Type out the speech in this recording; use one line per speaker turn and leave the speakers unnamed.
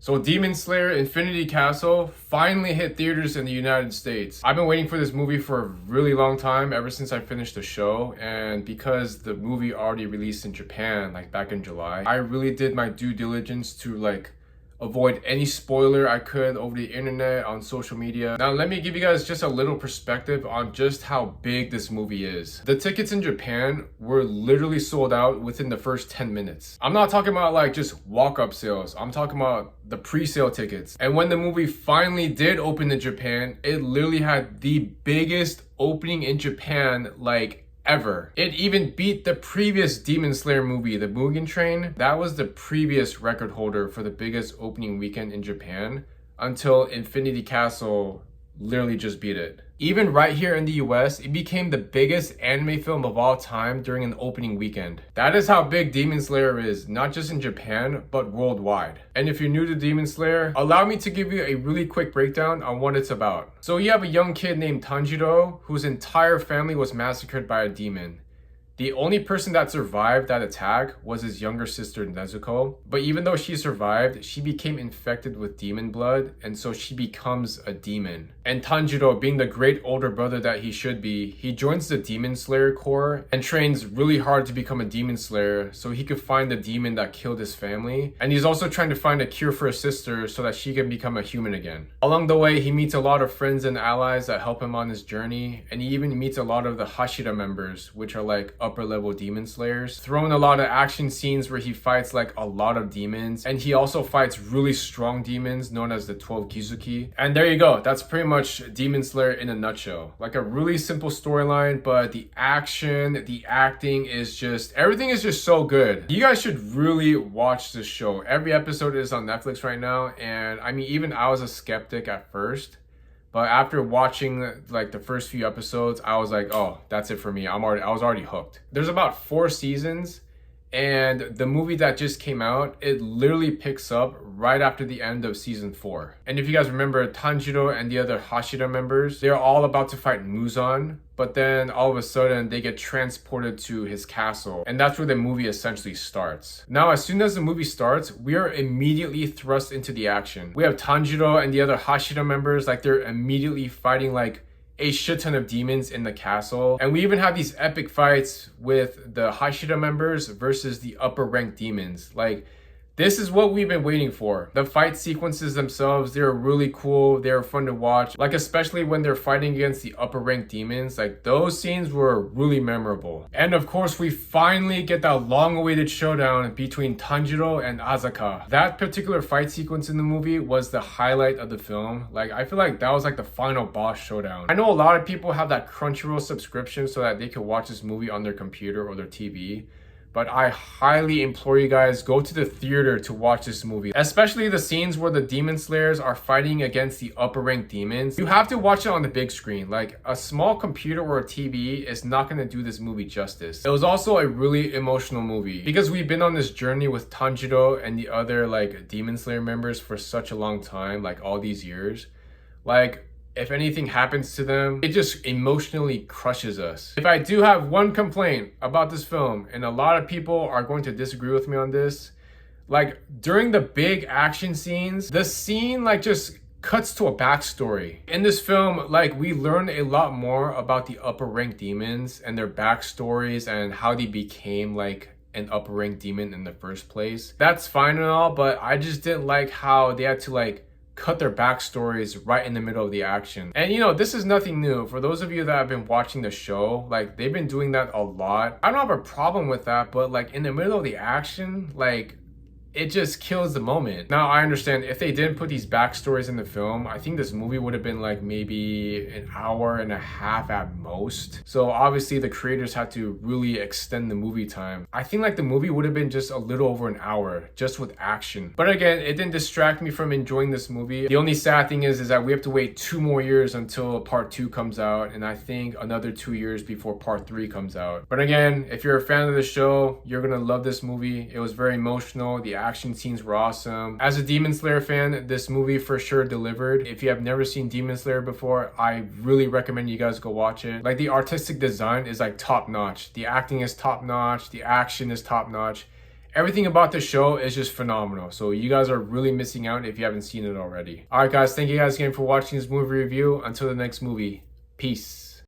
So Demon Slayer Infinity Castle finally hit theaters in the United States. I've been waiting for this movie for a really long time, ever since I finished the show, and because the movie already released in Japan like back in July, I really did my due diligence to avoid any spoiler I could over the internet, on social media. Now let me give you guys just a little perspective on just how big this movie is. The tickets in Japan were literally sold out within the first 10 minutes. I'm not talking about like just walk-up sales. I'm talking about the pre-sale tickets. And when the movie finally did open in Japan, it literally had the biggest opening in Japan ever. It even beat the previous Demon Slayer movie, the Mugen Train. That was the previous record holder for the biggest opening weekend in Japan until Infinity Castle literally just beat it. Even right here in the US, it became the biggest anime film of all time during an opening weekend. That is how big Demon Slayer is, not just in Japan, but worldwide. And if you're new to Demon Slayer, allow me to give you a really quick breakdown on what it's about. So you have a young kid named Tanjiro, whose entire family was massacred by a demon. The only person that survived that attack was his younger sister Nezuko. But even though she survived, she became infected with demon blood, and so she becomes a demon. And Tanjiro, being the great older brother that he should be, he joins the Demon Slayer Corps and trains really hard to become a Demon Slayer so he could find the demon that killed his family. And he's also trying to find a cure for his sister so that she can become a human again. Along the way, he meets a lot of friends and allies that help him on his journey, and he even meets a lot of the Hashira members, which are like upper level demon slayers. Throwing a lot of action scenes where he fights like a lot of demons, and he also fights really strong demons known as the 12 Kizuki. And there you go, that's pretty much Demon Slayer in a nutshell. Like a really simple storyline, but the action, the acting is just, everything is just so good. You guys should really watch this show. Every episode is on Netflix right now, and I mean, even I was a skeptic at first, but after watching like the first few episodes, I was like, oh, that's it for me. I was already hooked. There's about 4 seasons, and the movie that just came out, it literally picks up right after the end of season 4. And if you guys remember, Tanjiro and the other Hashira members, they're all about to fight Muzan, but then all of a sudden they get transported to his castle, and that's where the movie essentially starts. Now, as soon as the movie starts, we are immediately thrust into the action. We have Tanjiro and the other Hashira members, like they're immediately fighting like a shit ton of demons in the castle. And we even have these epic fights with the Hashira members versus the upper ranked demons. Like, this is what we've been waiting for. The fight sequences themselves, they're really cool, they're fun to watch. Like, especially when they're fighting against the upper ranked demons, like those scenes were really memorable. And of course, we finally get that long awaited showdown between Tanjiro and Asaka. That particular fight sequence in the movie was the highlight of the film. Like, I feel like that was like the final boss showdown. I know a lot of people have that Crunchyroll subscription so that they can watch this movie on their computer or their TV. But I highly implore you guys, go to the theater to watch this movie. Especially the scenes where the Demon Slayers are fighting against the upper ranked demons. You have to watch it on the big screen. Like, a small computer or a TV is not going to do this movie justice. It was also a really emotional movie because we've been on this journey with Tanjiro and the other like Demon Slayer members for such a long time, like all these years. Like, if anything happens to them, it just emotionally crushes us. If I do have one complaint about this film, and a lot of people are going to disagree with me on this, like during the big action scenes, the scene like just cuts to a backstory. In this film, like we learn a lot more about the upper ranked demons and their backstories and how they became like an upper ranked demon in the first place. That's fine and all, but I just didn't like how they had to like cut their backstories right in the middle of the action. And you know, this is nothing new. For those of you that have been watching the show, like they've been doing that a lot. I don't have a problem with that, but like in the middle of the action, like it just kills the moment. Now, I understand if they didn't put these backstories in the film, I think this movie would have been like maybe an hour and a half at most. So obviously the creators had to really extend the movie time. I think like the movie would have been just a little over an hour just with action. But again, it didn't distract me from enjoying this movie. The only sad thing is that we have to wait 2 more years until part 2 comes out, and I think another 2 years before part 3 comes out. But again, if you're a fan of the show, you're gonna love this movie. It was very emotional. The action scenes were awesome. As a Demon Slayer fan, this movie for sure delivered. If you have never seen Demon Slayer before, I really recommend you guys go watch it. Like, the artistic design is like top notch. The acting is top notch. The action is top notch. Everything about the show is just phenomenal. So you guys are really missing out if you haven't seen it already. All right, guys, thank you guys again for watching this movie review. Until the next movie, peace.